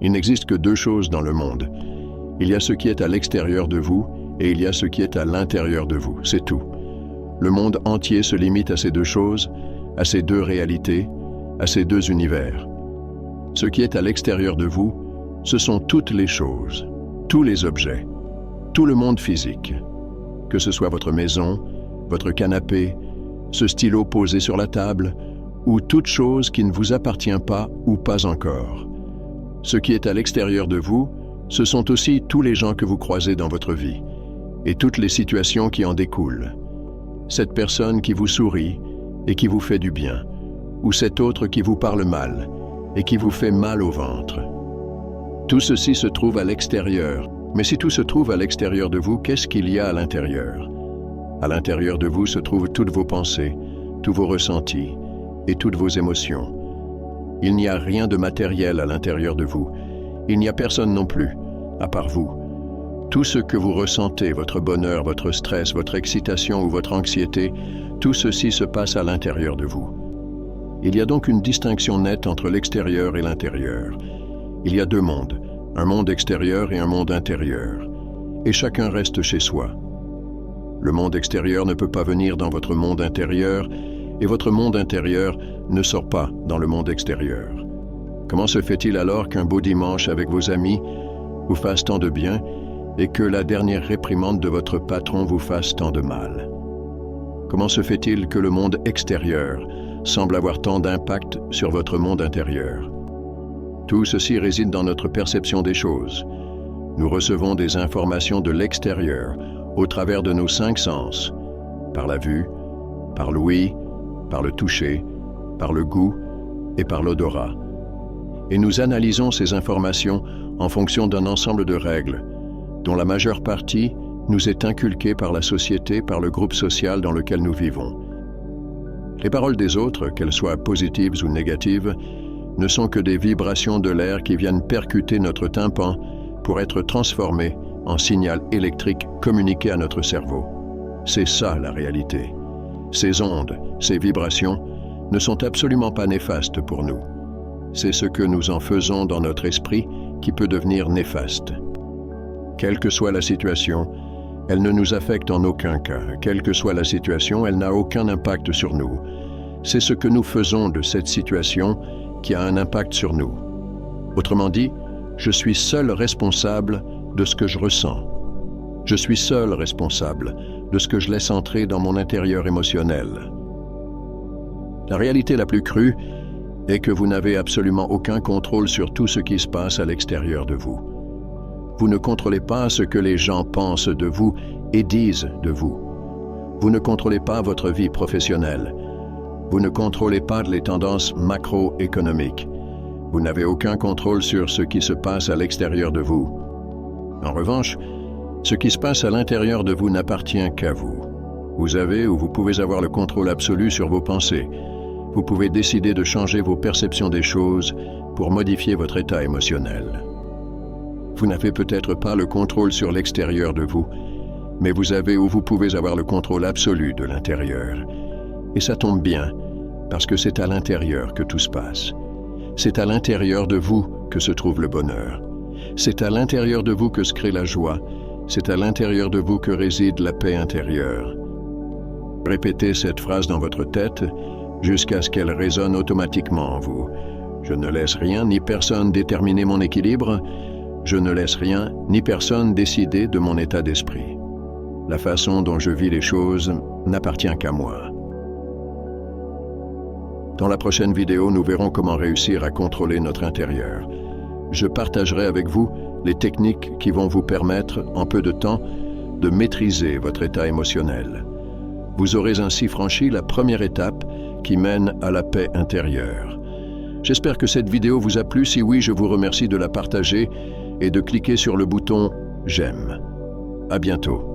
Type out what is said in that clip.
Il n'existe que deux choses dans le monde. Il y a ce qui est à l'extérieur de vous et il y a ce qui est à l'intérieur de vous, c'est tout. Le monde entier se limite à ces deux choses, à ces deux réalités, à ces deux univers. Ce qui est à l'extérieur de vous, ce sont toutes les choses, tous les objets, tout le monde physique. Que ce soit votre maison, votre canapé, ce stylo posé sur la table, ou toute chose qui ne vous appartient pas ou pas encore. Ce qui est à l'extérieur de vous, ce sont aussi tous les gens que vous croisez dans votre vie, et toutes les situations qui en découlent. Cette personne qui vous sourit et qui vous fait du bien, ou cette autre qui vous parle mal et qui vous fait mal au ventre. Tout ceci se trouve à l'extérieur, mais si tout se trouve à l'extérieur de vous, qu'est-ce qu'il y a à l'intérieur? À l'intérieur de vous se trouvent toutes vos pensées, tous vos ressentis et toutes vos émotions. Il n'y a rien de matériel à l'intérieur de vous. Il n'y a personne non plus, à part vous. Tout ce que vous ressentez, votre bonheur, votre stress, votre excitation ou votre anxiété, tout ceci se passe à l'intérieur de vous. Il y a donc une distinction nette entre l'extérieur et l'intérieur. Il y a deux mondes, un monde extérieur et un monde intérieur. Et chacun reste chez soi. Le monde extérieur ne peut pas venir dans votre monde intérieur et votre monde intérieur ne sort pas dans le monde extérieur. Comment se fait-il alors qu'un beau dimanche avec vos amis vous fasse tant de bien et que la dernière réprimande de votre patron vous fasse tant de mal? Comment se fait-il que le monde extérieur semble avoir tant d'impact sur votre monde intérieur? Tout ceci réside dans notre perception des choses. Nous recevons des informations de l'extérieur au travers de nos 5 sens, par la vue, par l'ouïe, par le toucher, par le goût et par l'odorat. Et nous analysons ces informations en fonction d'un ensemble de règles, dont la majeure partie nous est inculquée par la société, par le groupe social dans lequel nous vivons. Les paroles des autres, qu'elles soient positives ou négatives, ne sont que des vibrations de l'air qui viennent percuter notre tympan pour être transformées en signal électrique communiqué à notre cerveau. C'est ça la réalité. Ces ondes, ces vibrations, ne sont absolument pas néfastes pour nous. C'est ce que nous en faisons dans notre esprit qui peut devenir néfaste. Quelle que soit la situation, elle ne nous affecte en aucun cas. Quelle que soit la situation, elle n'a aucun impact sur nous. C'est ce que nous faisons de cette situation qui a un impact sur nous. Autrement dit, je suis seul responsable de ce que je ressens. Je suis seul responsable de ce que je laisse entrer dans mon intérieur émotionnel. La réalité la plus crue est que vous n'avez absolument aucun contrôle sur tout ce qui se passe à l'extérieur de vous. Vous ne contrôlez pas ce que les gens pensent de vous et disent de vous. Vous ne contrôlez pas votre vie professionnelle. Vous ne contrôlez pas les tendances macroéconomiques. Vous n'avez aucun contrôle sur ce qui se passe à l'extérieur de vous. En revanche, ce qui se passe à l'intérieur de vous n'appartient qu'à vous. Vous avez ou vous pouvez avoir le contrôle absolu sur vos pensées. Vous pouvez décider de changer vos perceptions des choses pour modifier votre état émotionnel. Vous n'avez peut-être pas le contrôle sur l'extérieur de vous, mais vous avez ou vous pouvez avoir le contrôle absolu de l'intérieur. Et ça tombe bien, parce que c'est à l'intérieur que tout se passe. C'est à l'intérieur de vous que se trouve le bonheur. C'est à l'intérieur de vous que se crée la joie. C'est à l'intérieur de vous que réside la paix intérieure. Répétez cette phrase dans votre tête jusqu'à ce qu'elle résonne automatiquement en vous. Je ne laisse rien ni personne déterminer mon équilibre. Je ne laisse rien ni personne décider de mon état d'esprit. La façon dont je vis les choses n'appartient qu'à moi. Dans la prochaine vidéo, nous verrons comment réussir à contrôler notre intérieur. Je partagerai avec vous les techniques qui vont vous permettre, en peu de temps, de maîtriser votre état émotionnel. Vous aurez ainsi franchi la première étape qui mène à la paix intérieure. J'espère que cette vidéo vous a plu. Si oui, je vous remercie de la partager et de cliquer sur le bouton « J'aime ». À bientôt.